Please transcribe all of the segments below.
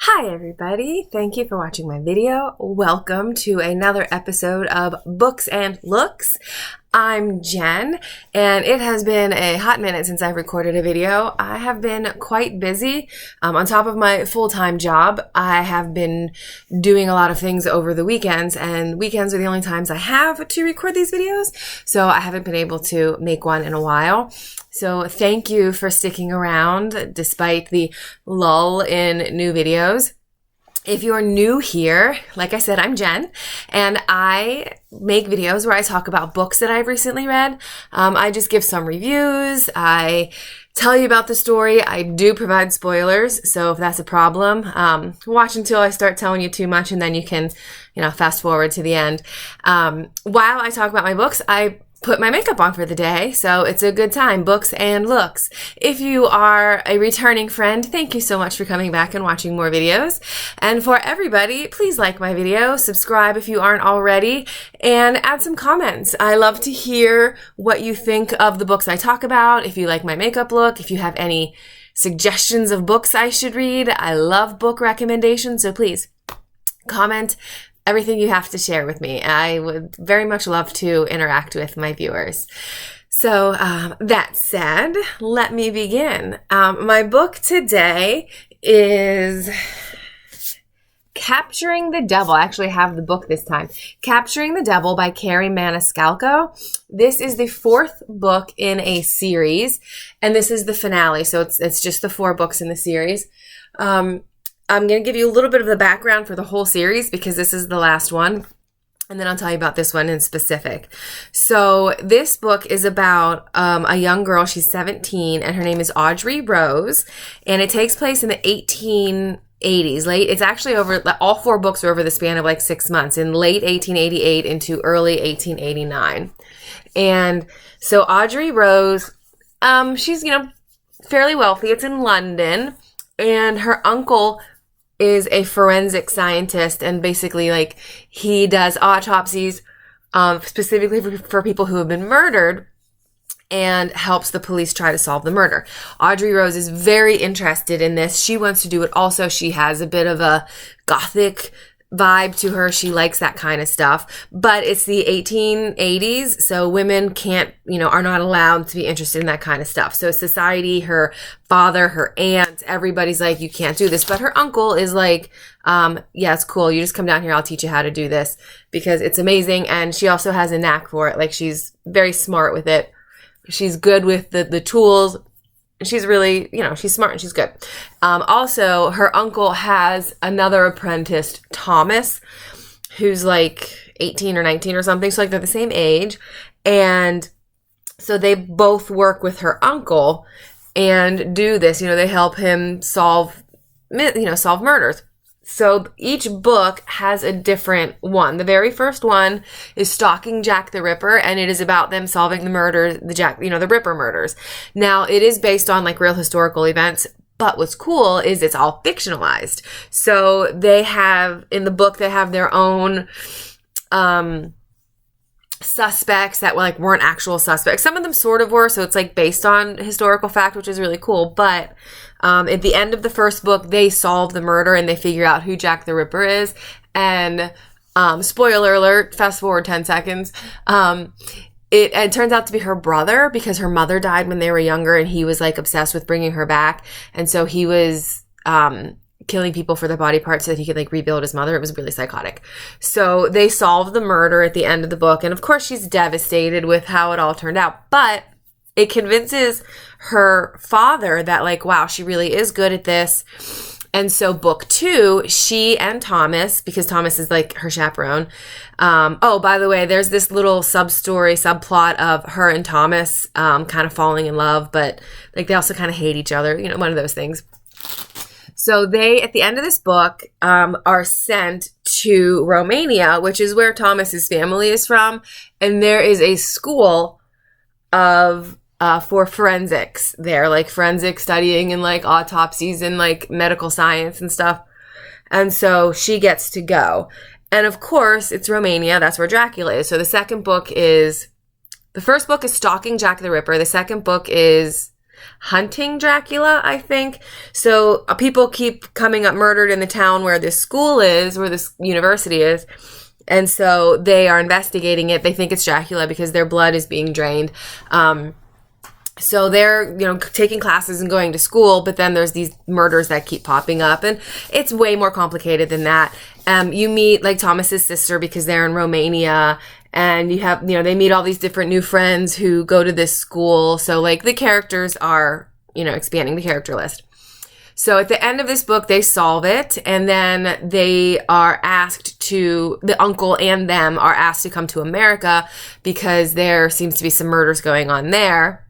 Hi everybody, thank you for watching my video. Welcome to another episode of Books and Looks. I'm Jen, and it has been a hot minute since I've recorded a video. I have been quite busy. On top of my full-time job, I have been doing a lot of things over the weekends, and weekends are the only times I have to record these videos, so I haven't been able to make one in a while. So thank you for sticking around despite the lull in new videos. If you're new here, like I said, I'm Jen, and I make videos where I talk about books that I've recently read. I just give some reviews. I tell you about the story. I do provide spoilers, so if that's a problem, watch until I start telling you too much, and then you can, fast forward to the end. While I talk about my books, I put my makeup on for the day, so it's a good time. Books and looks. If you are a returning friend, thank you so much for coming back and watching more videos. And for everybody, please like my video, subscribe if you aren't already, and add some comments. I love to hear what you think of the books I talk about. If you like my makeup look, if you have any suggestions of books I should read. I love book recommendations, so please comment everything you have to share with me. I would very much love to interact with my viewers. So that said, let me begin. My book today is Capturing the Devil. I actually have the book this time. Capturing the Devil by Kerri Maniscalco. This is the fourth book in a series, and this is the finale. So it's just the 4 books in the series. I'm going to give you a little bit of the background for the whole series because this is the last one, and then I'll tell you about this one in specific. So this book is about a young girl. She's 17, and her name is Audrey Rose, and it takes place in the 1880s. It's actually all 4 books are over the span of like 6 months, in late 1888 into early 1889. And so Audrey Rose, she's, fairly wealthy. It's in London, and her uncle is a forensic scientist, and basically he does autopsies specifically for people who have been murdered and helps the police try to solve the murder. Audrey Rose is very interested in this. She wants to do it also. She has a bit of a gothic vibe to her. She likes that kind of stuff, but it's the 1880s, so women can't, are not allowed to be interested in that kind of stuff. So society, her father, her aunt, everybody's like, you can't do this. But her uncle is like, yeah, it's cool. You just come down here. I'll teach you how to do this because it's amazing. And she also has a knack for it. She's very smart with it. She's good with the tools. She's really, she's smart and she's good. Also, her uncle has another apprentice, Thomas, who's 18 or 19 or something. So they're the same age. And so they both work with her uncle and do this. They help him solve murders. So each book has a different one. The very first one is Stalking Jack the Ripper, and it is about them solving the murders, the Ripper murders. Now, it is based on real historical events, but what's cool is it's all fictionalized. So they have, in the book, they have their own suspects that weren't actual suspects. Some of them sort of were, so it's based on historical fact, which is really cool. But at the end of the first book, they solve the murder and they figure out who Jack the Ripper is. And spoiler alert, fast forward 10 seconds. It turns out to be her brother because her mother died when they were younger, and he was obsessed with bringing her back. And so he was killing people for their body parts so that he could rebuild his mother. It was really psychotic. So they solve the murder at the end of the book, and of course she's devastated with how it all turned out, but it convinces her father that wow, she really is good at this. And so book 2, she and Thomas, because Thomas is her chaperone. Oh, by the way, there's this little subplot of her and Thomas kind of falling in love, but they also kind of hate each other, one of those things. So they, at the end of this book, are sent to Romania, which is where Thomas's family is from. And there is a school for forensics there, forensic studying and autopsies and medical science and stuff. And so she gets to go. And of course, it's Romania. That's where Dracula is. So the first book is Stalking Jack the Ripper. The second book is hunting Dracula, I think. So people keep coming up murdered in the town where this school is, where this university is. And so they are investigating it. They think it's Dracula because their blood is being drained. So they're, taking classes and going to school, but then there's these murders that keep popping up, and it's way more complicated than that. You meet, like, Thomas's sister because they're in Romania, and you have, they meet all these different new friends who go to this school. So, like, the characters are, expanding the character list. So at the end of this book, they solve it, and then they are asked the uncle and them are asked to come to America because there seems to be some murders going on there.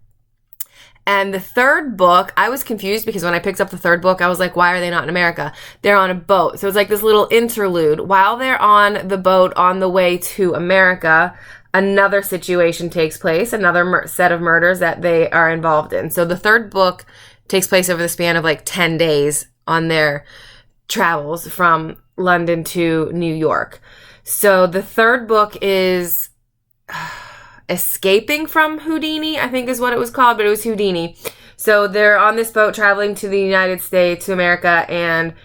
And the third book, I was confused because when I picked up the third book, I was like, why are they not in America? They're on a boat. So it's like this little interlude. While they're on the boat on the way to America, another situation takes place, another set of murders that they are involved in. So the third book takes place over the span of like 10 days on their travels from London to New York. So the third book is Escaping from Houdini, I think is what it was called, but it was Houdini. So they're on this boat traveling to the United States, to America, and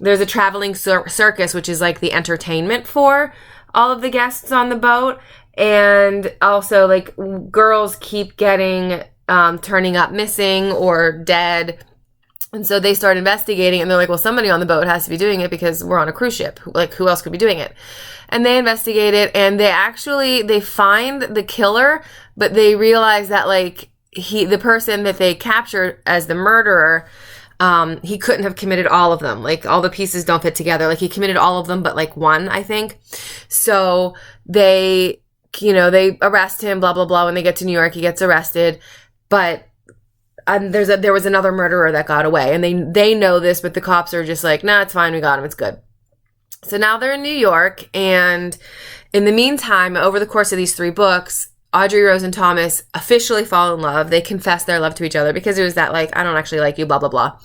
there's a traveling circus, which is like the entertainment for all of the guests on the boat. And also, like, girls keep turning up missing or dead. And so they start investigating, and they're like, well, somebody on the boat has to be doing it because we're on a cruise ship. Like, who else could be doing it? And they investigate it, and they find the killer, but they realize that, like, the person that they captured as the murderer, he couldn't have committed all of them. Like, all the pieces don't fit together. Like, he committed all of them, but, like, one, I think. So they arrest him, blah, blah, blah. When they get to New York, he gets arrested. But there was another murderer that got away, and they know this, but the cops are just like, nah, it's fine, we got him, it's good. So now they're in New York, and in the meantime, over the course of these 3 books, Audrey Rose and Thomas officially fall in love. They confess their love to each other because it was that, like, I don't actually like you, blah, blah, blah.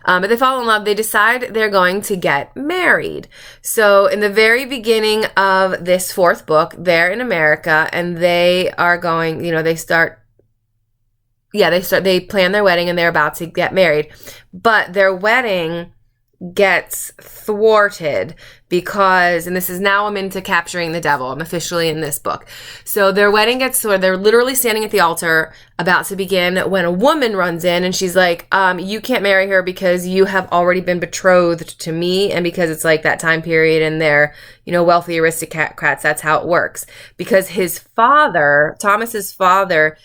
But they fall in love. They decide they're going to get married. So in the very beginning of this 4th book, they're in America, and they are going, they plan their wedding, and they're about to get married. But their wedding gets thwarted because, and this is now I'm into Capturing the Devil. I'm officially in this book. So their wedding gets thwarted. They're literally standing at the altar about to begin when a woman runs in, and she's like, you can't marry her because you have already been betrothed to me. And because it's like that time period and they're, wealthy aristocrats, that's how it works. Because Thomas's father,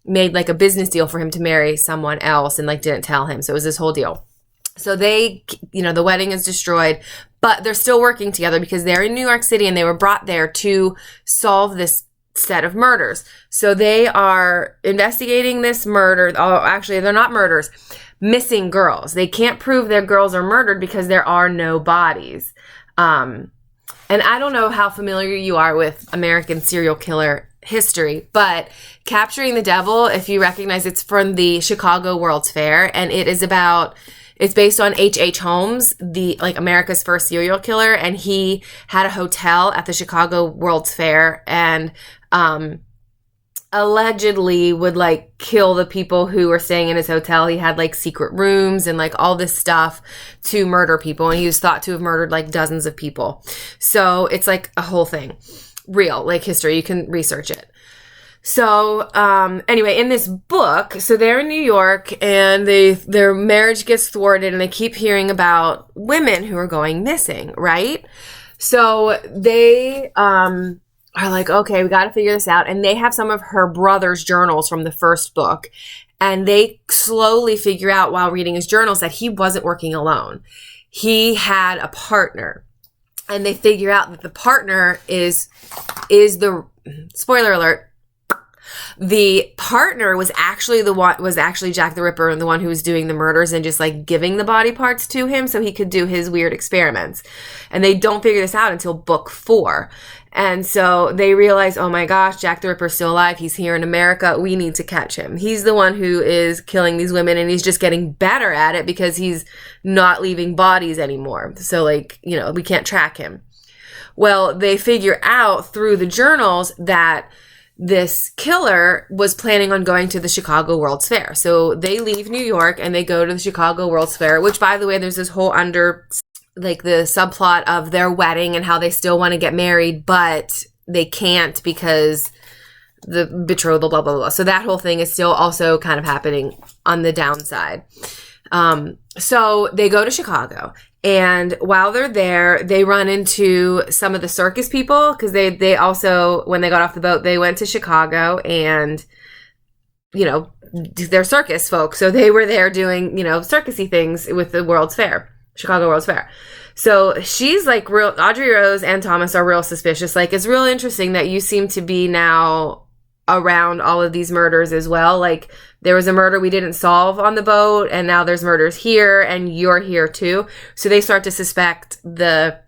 made like a business deal for him to marry someone else and like didn't tell him. So it was this whole deal. So the wedding is destroyed, but they're still working together because they're in New York City and they were brought there to solve this set of murders. So they are investigating this murder. Oh, actually, they're not murders. Missing girls. They can't prove their girls are murdered because there are no bodies. And I don't know how familiar you are with American serial killer history, but Capturing the Devil, if you recognize, it's from the Chicago World's Fair, and it's based on H.H. Holmes, America's first serial killer, and he had a hotel at the Chicago World's Fair, and allegedly would like kill the people who were staying in his hotel. He had like secret rooms and like all this stuff to murder people, and he was thought to have murdered like dozens of people. So it's like a whole thing. Real, like history. You can research it. So, anyway, in this book, so they're in New York and their marriage gets thwarted and they keep hearing about women who are going missing, right? So they, are like, okay, we got to figure this out. And they have some of her brother's journals from the first book. And they slowly figure out while reading his journals that he wasn't working alone. He had a partner. And they figure out that the partner is the, spoiler alert, the partner was actually Jack the Ripper and the one who was doing the murders and just like giving the body parts to him so he could do his weird experiments. And they don't figure this out until book 4. And so they realize, oh my gosh, Jack the Ripper's still alive. He's here in America. We need to catch him. He's the one who is killing these women, and he's just getting better at it because he's not leaving bodies anymore. So like, we can't track him. Well, they figure out through the journals that this killer was planning on going to the Chicago World's Fair. So they leave New York and they go to the Chicago World's Fair, which, by the way, there's this whole the subplot of their wedding and how they still want to get married, but they can't because the betrothal, blah, blah, blah. So that whole thing is still also kind of happening on the downside. So they go to Chicago, and while they're there, they run into some of the circus people, because they also, when they got off the boat, they went to Chicago and, they're circus folks. So they were there doing, circusy things with the World's Fair, Chicago World's Fair. So she's like Audrey Rose and Thomas are real suspicious. Like, it's real interesting that you seem to be now around all of these murders as well. Like, there was a murder we didn't solve on the boat, and now there's murders here, and you're here too. So they start to suspect the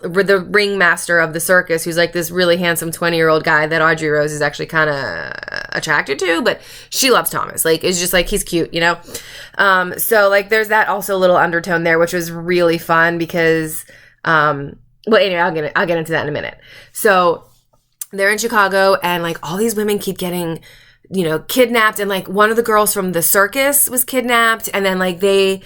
ringmaster of the circus, who's like this really handsome 20-year-old guy that Audrey Rose is actually kind of attracted to, but she loves Thomas. Like, it's just like, he's cute, So like, there's that also little undertone there, which was really fun because, well, anyway, I'll get into that in a minute. So they're in Chicago, and like all these women keep getting, kidnapped, and like one of the girls from the circus was kidnapped, and then like they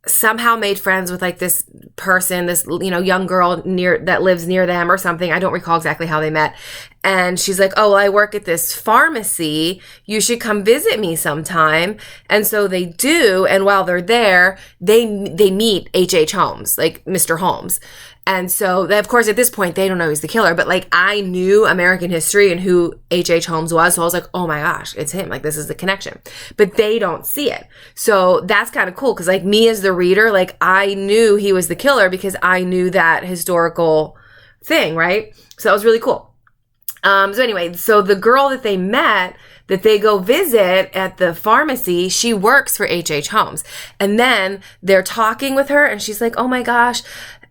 somehow made friends with like this person, this young girl that lives near them or something. I don't recall exactly how they met. And she's like, "Oh, well, I work at this pharmacy. You should come visit me sometime." And so they do, and while they're there, they meet H.H. Holmes, like Mr. Holmes. And so, of course, at this point, they don't know he's the killer. But, like, I knew American history and who H.H. Holmes was. So I was like, oh, my gosh, it's him. Like, this is the connection. But they don't see it. So that's kind of cool because, like, me as the reader, like, I knew he was the killer because I knew that historical thing, right? So that was really cool. So anyway, so the girl that they met, that they go visit at the pharmacy, she works for H.H. Holmes. And then they're talking with her, and she's like, oh, my gosh,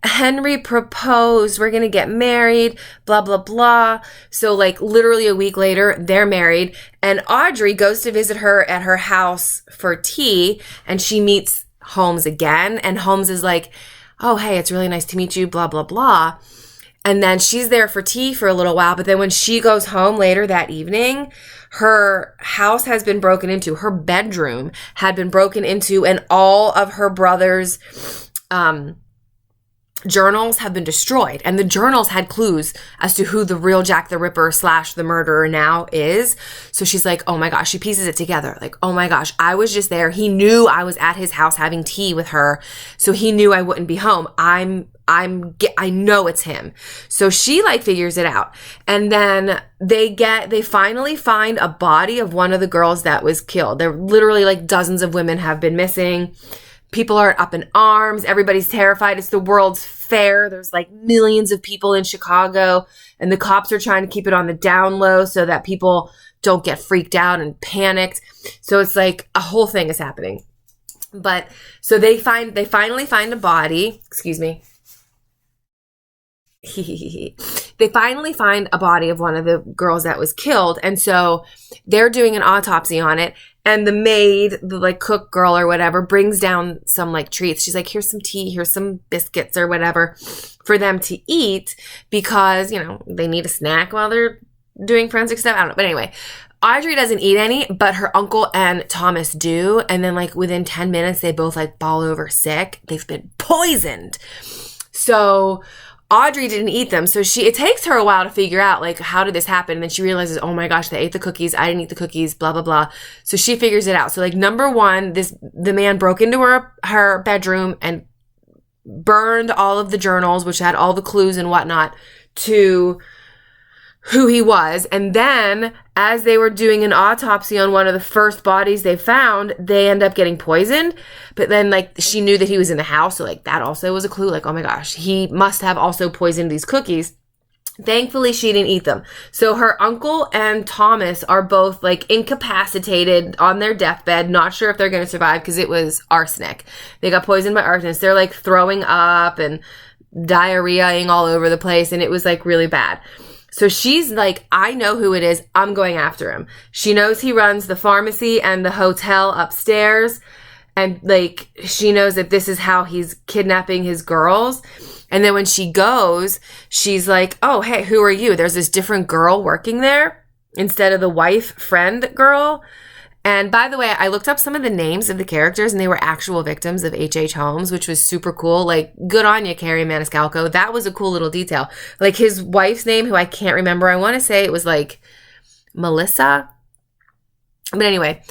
Henry proposed, we're going to get married, blah, blah, blah. So like literally a week later, they're married, and Audrey goes to visit her at her house for tea, and she meets Holmes again. And Holmes is like, oh, hey, it's really nice to meet you, blah, blah, blah. And then she's there for tea for a little while. But then when she goes home later that evening, her house has been broken into. Her bedroom had been broken into, and all of her brother's, journals have been destroyed, and the journals had clues as to who the real Jack the Ripper / the murderer now is. So she's like, oh my gosh, she pieces it together. Like, oh my gosh, I was just there. He knew I was at his house having tea with her, so he knew I wouldn't be home. I know it's him. So she like figures it out. And then they finally find a body of one of the girls that was killed. There literally like dozens of women have been missing. People are up in arms. Everybody's terrified. It's the World's Fair. There's like millions of people in Chicago, and the cops are trying to keep it on the down low so that people don't get freaked out and panicked. So it's like a whole thing is happening. But so they finally find a body. Excuse me. They finally find a body of one of the girls that was killed. And so they're doing an autopsy on it. And the maid, the like cook girl or whatever, brings down some like treats. She's like, here's some tea, here's some biscuits or whatever for them to eat because, they need a snack while they're doing forensic stuff. I don't know. But anyway, Audrey doesn't eat any, but her uncle and Thomas do. And then like within 10 minutes, they both like fall over sick. They've been poisoned. So Audrey didn't eat them. So it takes her a while to figure out, like, how did this happen? And then she realizes, oh my gosh, they ate the cookies. I didn't eat the cookies, blah, blah, blah. So she figures it out. So like, number one, the man broke into her bedroom and burned all of the journals, which had all the clues and whatnot to who he was. And then as they were doing an autopsy on one of the first bodies they found, they end up getting poisoned. But then like she knew that he was in the house. So like that also was a clue. Like, oh my gosh, he must have also poisoned these cookies. Thankfully, she didn't eat them. So her uncle and Thomas are both like incapacitated on their deathbed, not sure if they're going to survive because it was arsenic. They got poisoned by arsenic. They're like throwing up and diarrheaing all over the place. And it was like really bad. So she's like, I know who it is. I'm going after him. She knows he runs the pharmacy and the hotel upstairs. And like, she knows that this is how he's kidnapping his girls. And then when she goes, she's like, oh, hey, who are you? There's this different girl working there instead of the wife friend girl. And by the way, I looked up some of the names of the characters, and they were actual victims of H.H. Holmes, which was super cool. Like, good on you, Kerri Maniscalco. That was a cool little detail. Like, his wife's name, who I can't remember, I want to say it was like Melissa. But anyway,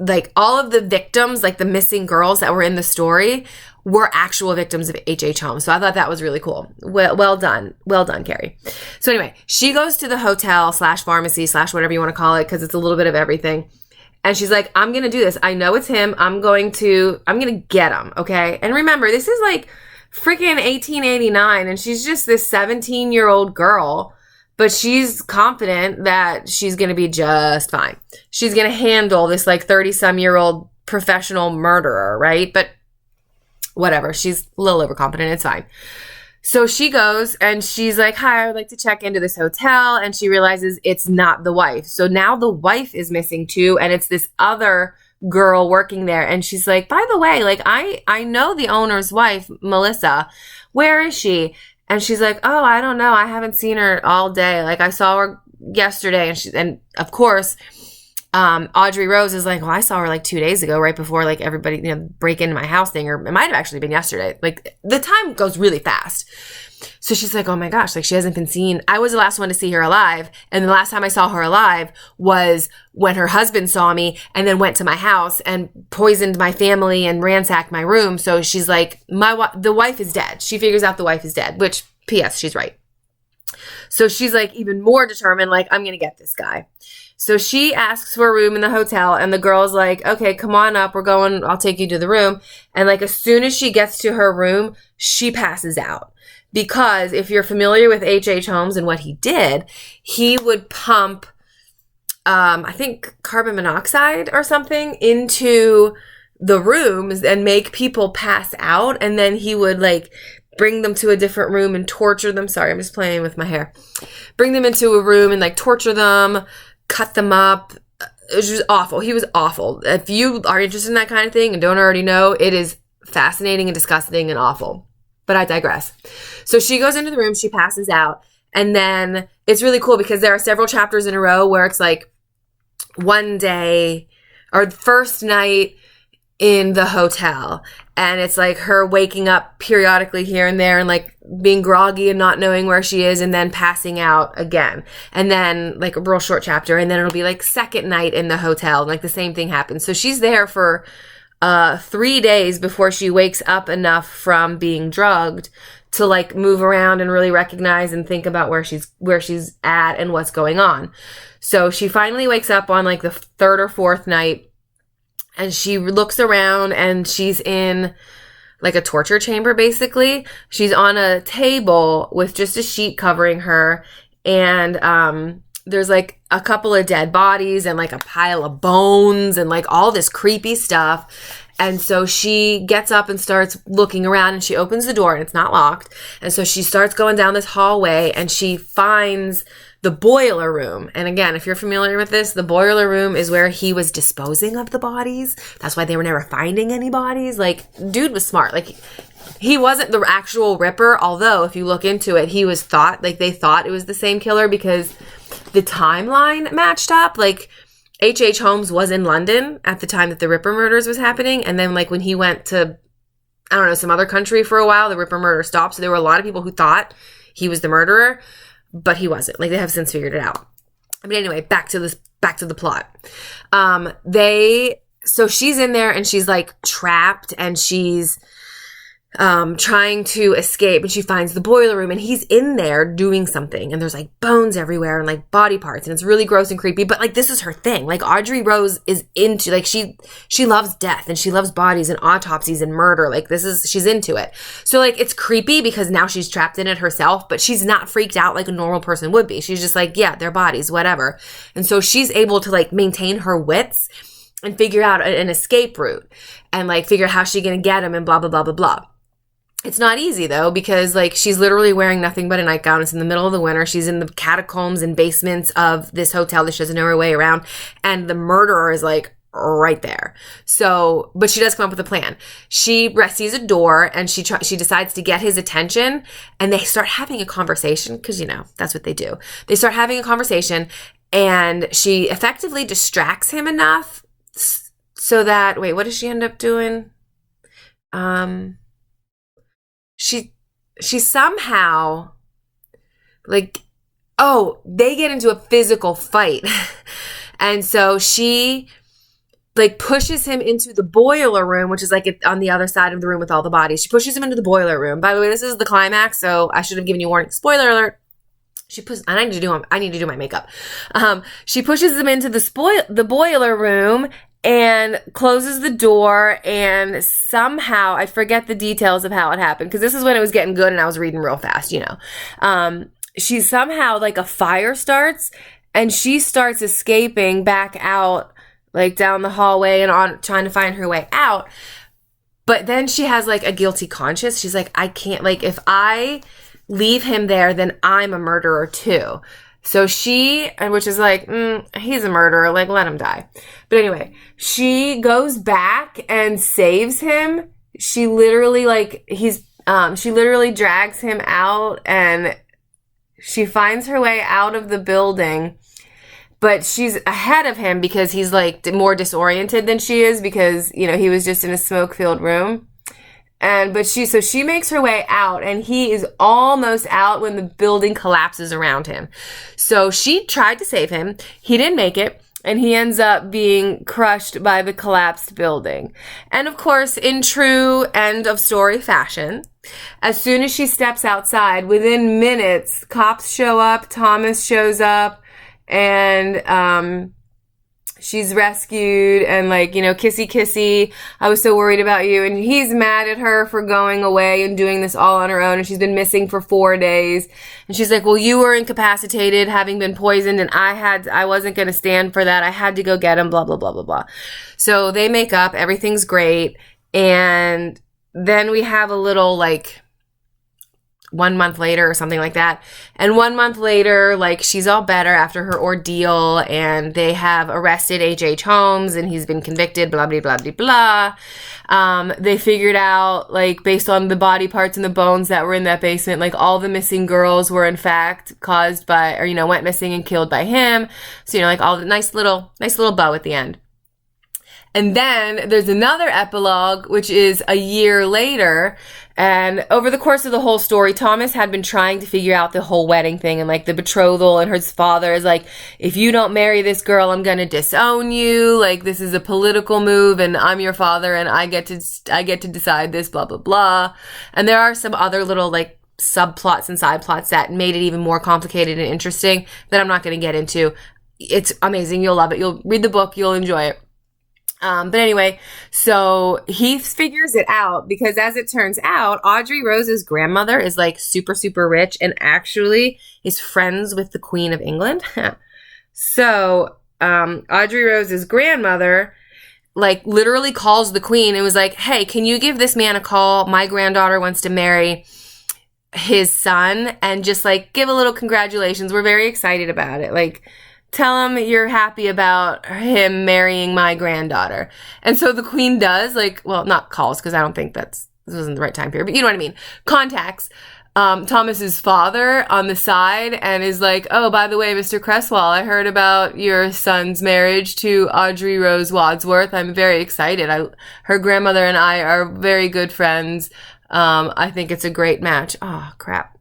like, all of the victims, like the missing girls that were in the story, were actual victims of H.H. Holmes. So I thought that was really cool. Well done. Well done, Kerri. So anyway, she goes to the hotel / pharmacy / whatever you want to call it, because it's a little bit of everything. And she's like, I'm going to do this. I know it's him. I'm going to get him. Okay. And remember, this is like freaking 1889, and she's just this 17-year-old girl, but she's confident that she's going to be just fine. She's going to handle this like 30-some-year-old professional murderer, right? But whatever. She's a little overconfident. It's fine. So she goes and she's like, hi, I would like to check into this hotel. And she realizes it's not the wife. So now the wife is missing too. And it's this other girl working there. And she's like, by the way, like, I know the owner's wife, Melissa. Where is she? And she's like, oh, I don't know. I haven't seen her all day. Like, I saw her yesterday. And of course, Audrey Rose is like, well, I saw her like 2 days ago, right before like everybody, break into my house thing, or it might have actually been yesterday. Like, the time goes really fast. So she's like, oh my gosh, like, she hasn't been seen. I was the last one to see her alive. And the last time I saw her alive was when her husband saw me and then went to my house and poisoned my family and ransacked my room. So she's like, the wife is dead. She figures out the wife is dead, which P.S. she's right. So she's like even more determined, like, I'm going to get this guy. So she asks for a room in the hotel, and the girl's like, okay, come on up. We're going. I'll take you to the room. And like, as soon as she gets to her room, she passes out. Because if you're familiar with H.H. Holmes and what he did, he would pump, I think, carbon monoxide or something into the rooms and make people pass out. And then he would like bring them to a different room and torture them. Sorry, I'm just playing with my hair. Bring them into a room and like torture them, cut them up. It was just awful. He was awful. If you are interested in that kind of thing and don't already know, it is fascinating and disgusting and awful. But I digress. So she goes into the room, she passes out, and then it's really cool because there are several chapters in a row where it's like one day or the first night in the hotel, and it's like her waking up periodically here and there and like being groggy and not knowing where she is, and then passing out again, and then like a real short chapter, and then it'll be like second night in the hotel, and like the same thing happens. So she's there for 3 days before she wakes up enough from being drugged to like move around and really recognize and think about where she's at and what's going on. So she finally wakes up on like the third or fourth night, and she looks around and she's in like a torture chamber, basically. She's on a table with just a sheet covering her, and there's like a couple of dead bodies and like a pile of bones and like all this creepy stuff. And so she gets up and starts looking around, and she opens the door and it's not locked. And so she starts going down this hallway and she finds the boiler room. And again, if you're familiar with this, the boiler room is where he was disposing of the bodies. That's why they were never finding any bodies. Like, dude was smart. Like, he wasn't the actual Ripper, although if you look into it, he was they thought it was the same killer because the timeline matched up. Like, H.H. Holmes was in London at the time that the Ripper murders was happening. And then like when he went to, I don't know, some other country for a while, the Ripper murder stopped. So there were a lot of people who thought he was the murderer, but he wasn't. Like, they have since figured it out. I mean, anyway, back to the plot. So she's in there and she's like trapped, and she's trying to escape, and she finds the boiler room, and he's in there doing something, and there's like bones everywhere and like body parts, and it's really gross and creepy. But like, this is her thing. Like, Audrey Rose is into, like, she loves death and she loves bodies and autopsies and murder. Like, she's into it. So like, it's creepy because now she's trapped in it herself, but she's not freaked out like a normal person would be. She's just like, yeah, they're bodies, whatever. And so she's able to like maintain her wits and figure out an escape route and like figure out how she's gonna get him and blah blah blah blah blah. It's not easy though, because like, she's literally wearing nothing but a nightgown. It's in the middle of the winter. She's in the catacombs and basements of this hotel that she doesn't know her way around. And the murderer is like right there. So, but she does come up with a plan. She sees a door and she decides to get his attention, and they start having a conversation because, you know, that's what they do. They start having a conversation, and she effectively distracts him enough so that, wait, what does she end up doing? She somehow, like, oh, they get into a physical fight. And so she, like, pushes him into the boiler room, which is, like, on the other side of the room with all the bodies. She pushes him into the boiler room. By the way, this is the climax, so I should have given you a warning. Spoiler alert. I need to do my makeup. She pushes him into the boiler room and closes the door, and somehow, I forget the details of how it happened, because this is when it was getting good and I was reading real fast, you know. She somehow, like, a fire starts, and she starts escaping back out, like, down the hallway and on, trying to find her way out. But then she has, like, a guilty conscience. She's like, I can't, like, if I leave him there, then I'm a murderer too. So she, which is like, he's a murderer, like, let him die. But anyway, she goes back and saves him. She literally, like, she literally drags him out, and she finds her way out of the building. But she's ahead of him because he's, like, more disoriented than she is, because, you know, he was just in a smoke-filled room. So she makes her way out, and he is almost out when the building collapses around him. So she tried to save him. He didn't make it, and he ends up being crushed by the collapsed building. And of course, in true end of story fashion, as soon as she steps outside, within minutes, cops show up, Thomas shows up, and she's rescued, and, like, you know, kissy kissy, I was so worried about you. And he's mad at her for going away and doing this all on her own, and she's been missing for 4 days. And she's like, well, you were incapacitated, having been poisoned, and I wasn't going to stand for that. I had to go get him, blah, blah, blah, blah, blah. So they make up, everything's great. And then we have a little, like, 1 month later or something like that. And 1 month later, like, she's all better after her ordeal, and they have arrested H.H. Holmes, and he's been convicted, blah, blah, blah, blah, blah. They figured out, like, based on the body parts and the bones that were in that basement, like, all the missing girls were in fact caused by, or, you know, went missing and killed by him. So, you know, like, all the nice little bow at the end. And then there's another epilogue, which is a year later. And over the course of the whole story, Thomas had been trying to figure out the whole wedding thing and, like, the betrothal. And his father is like, if you don't marry this girl, I'm going to disown you. Like, this is a political move, and I'm your father, and I get to decide this, blah, blah, blah. And there are some other little, like, subplots and side plots that made it even more complicated and interesting that I'm not going to get into. It's amazing. You'll love it. You'll read the book. You'll enjoy it. But anyway, so he figures it out because, as it turns out, Audrey Rose's grandmother is, like, super, super rich and actually is friends with the Queen of England. So, Audrey Rose's grandmother, like, literally calls the Queen and was like, hey, can you give this man a call? My granddaughter wants to marry his son, and just, like, give a little congratulations. We're very excited about it. Like, tell him you're happy about him marrying my granddaughter. And so the Queen does, like, well, not calls, because I don't think this wasn't the right time period, but you know what I mean. Contacts Thomas's father on the side and is like, oh, by the way, Mr. Cresswell, I heard about your son's marriage to Audrey Rose Wadsworth. I'm very excited. Her grandmother and I are very good friends. I think it's a great match. Oh, crap.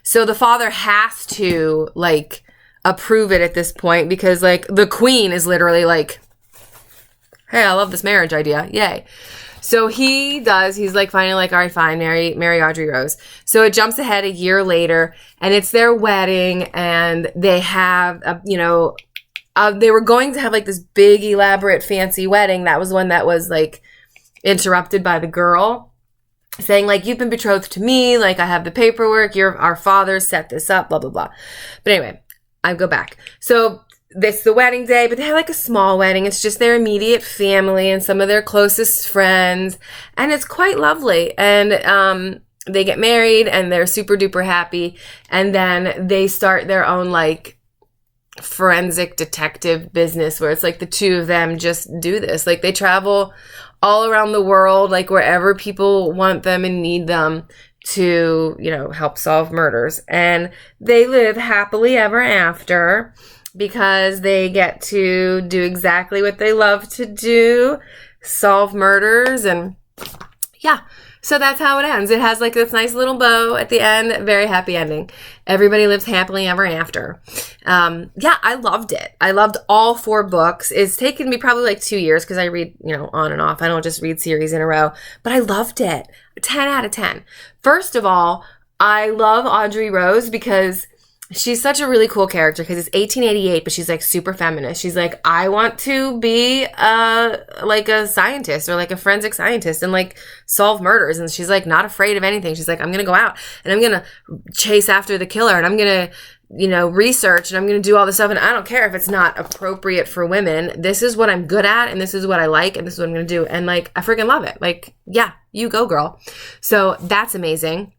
So the father has to, like, approve it at this point because, like, the Queen is literally like, hey, I love this marriage idea. Yay. So he does. He's, like, finally like, all right, fine, marry Audrey Rose. So it jumps ahead a year later, and it's their wedding, and they have, they were going to have, like, this big, elaborate, fancy wedding. That was one that was, like, interrupted by the girl saying, like, you've been betrothed to me. Like, I have the paperwork. Our fathers set this up, blah, blah, blah. But anyway, I go back. So it's the wedding day, but they have, like, a small wedding. It's just their immediate family and some of their closest friends. And it's quite lovely. And they get married, and they're super duper happy. And then they start their own, like, forensic detective business where it's like the two of them just do this. Like they travel all around the world, like wherever people want them and need them to, you know, help solve murders. And they live happily ever after because they get to do exactly what they love to do, solve murders. And yeah, so that's how it ends. It has like this nice little bow at the end, very happy ending. Everybody lives happily ever after. Yeah, I loved it. I loved all 4 books. It's taken me probably like 2 years because I read, you know, on and off. I don't just read series in a row, but I loved it. 10 out of 10. First of all, I love Audrey Rose because she's such a really cool character because it's 1888, but she's like super feminist. She's like, I want to be like a scientist or like a forensic scientist and like solve murders. And she's like not afraid of anything. She's like, I'm going to go out and I'm going to chase after the killer and I'm going to, you know, research and I'm going to do all this stuff. And I don't care if it's not appropriate for women. This is what I'm good at and this is what I like and this is what I'm going to do. And like, I freaking love it. Like, yeah, you go girl. So that's amazing.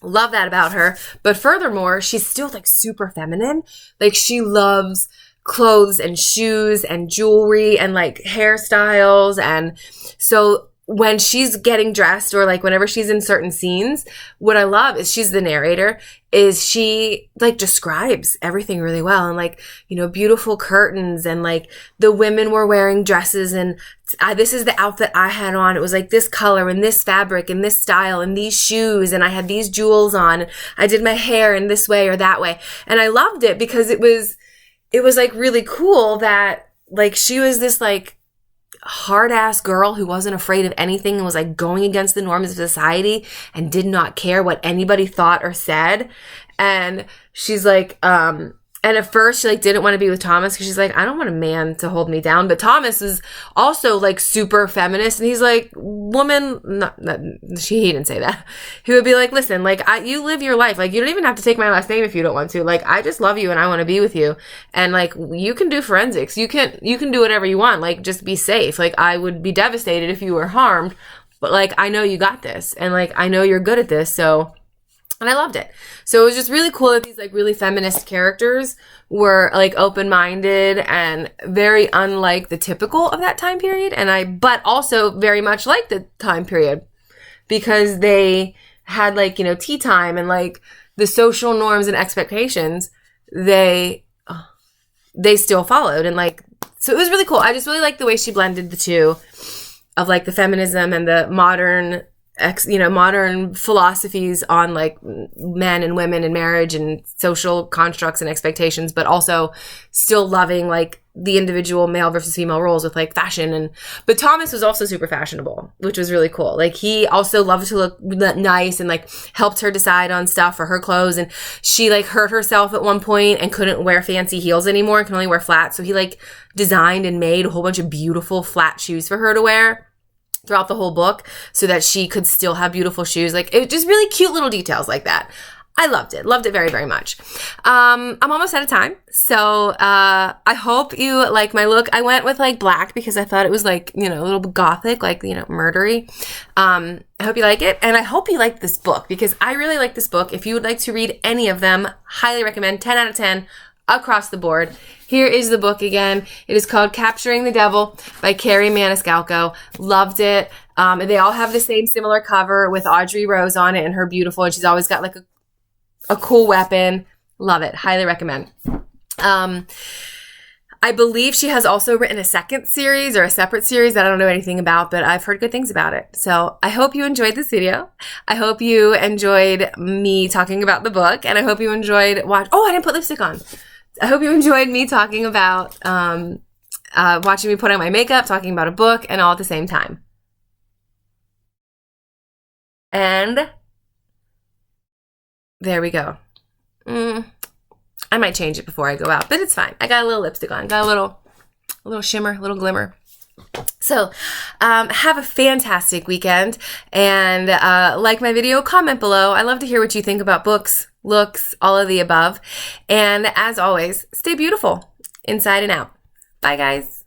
Love that about her. But furthermore, she's still like super feminine. Like she loves clothes and shoes and jewelry and like hairstyles. And so when she's getting dressed or like whenever she's in certain scenes, what I love is she's the narrator, is she like describes everything really well. And like, you know, beautiful curtains and like the women were wearing dresses and this is the outfit I had on. It was like this color and this fabric and this style and these shoes. And I had these jewels on. I did my hair in this way or that way. And I loved it because it was like really cool that like she was this like hard-ass girl who wasn't afraid of anything and was like going against the norms of society and did not care what anybody thought or said. And she's like, and at first she like didn't want to be with Thomas because she's like, I don't want a man to hold me down. But Thomas is also like super feminist and he's like, woman, he didn't say that. He would be like, listen, like you live your life. Like you don't even have to take my last name if you don't want to. Like I just love you and I want to be with you. And like you can do forensics. You can do whatever you want. Like just be safe. Like I would be devastated if you were harmed. But like I know you got this and like I know you're good at this. So. And I loved it. So it was just really cool that these like really feminist characters were like open-minded and very unlike the typical of that time period. But also very much like the time period because they had like, you know, tea time and like the social norms and expectations they still followed. And like, so it was really cool. I just really liked the way she blended the two of like the feminism and the modern philosophies on like men and women and marriage and social constructs and expectations, but also still loving like the individual male versus female roles with like fashion. But Thomas was also super fashionable, which was really cool. Like he also loved to look nice and like helped her decide on stuff for her clothes. And she like hurt herself at one point and couldn't wear fancy heels anymore and can only wear flats. So he like designed and made a whole bunch of beautiful flat shoes for her to wear throughout the whole book so that she could still have beautiful shoes. Like it was just really cute little details like that. I loved it very, very much. I'm almost out of time. So, I hope you like my look. I went with like black because I thought it was like, you know, a little gothic, like, you know, murdery. I hope you like it. And I hope you like this book because I really like this book. If you would like to read any of them, highly recommend. 10 out of 10 across the board. Here is the book again. It is called Capturing the Devil by Kerri Maniscalco. Loved it. And they all have the same similar cover with Audrey Rose on it and her beautiful. And she's always got like a cool weapon. Love it. Highly recommend. I believe she has also written a second series or a separate series that I don't know anything about, but I've heard good things about it. So I hope you enjoyed this video. I hope you enjoyed me talking about the book, and I hope you enjoyed I didn't put lipstick on. I hope you enjoyed me talking about watching me put on my makeup, talking about a book, and all at the same time. And there we go. I might change it before I go out, but it's fine. I got a little lipstick on. Got a little shimmer, a little glimmer. So, have a fantastic weekend, and like my video, comment below. I love to hear what you think about books, looks, all of the above. And as always, stay beautiful inside and out. Bye, guys.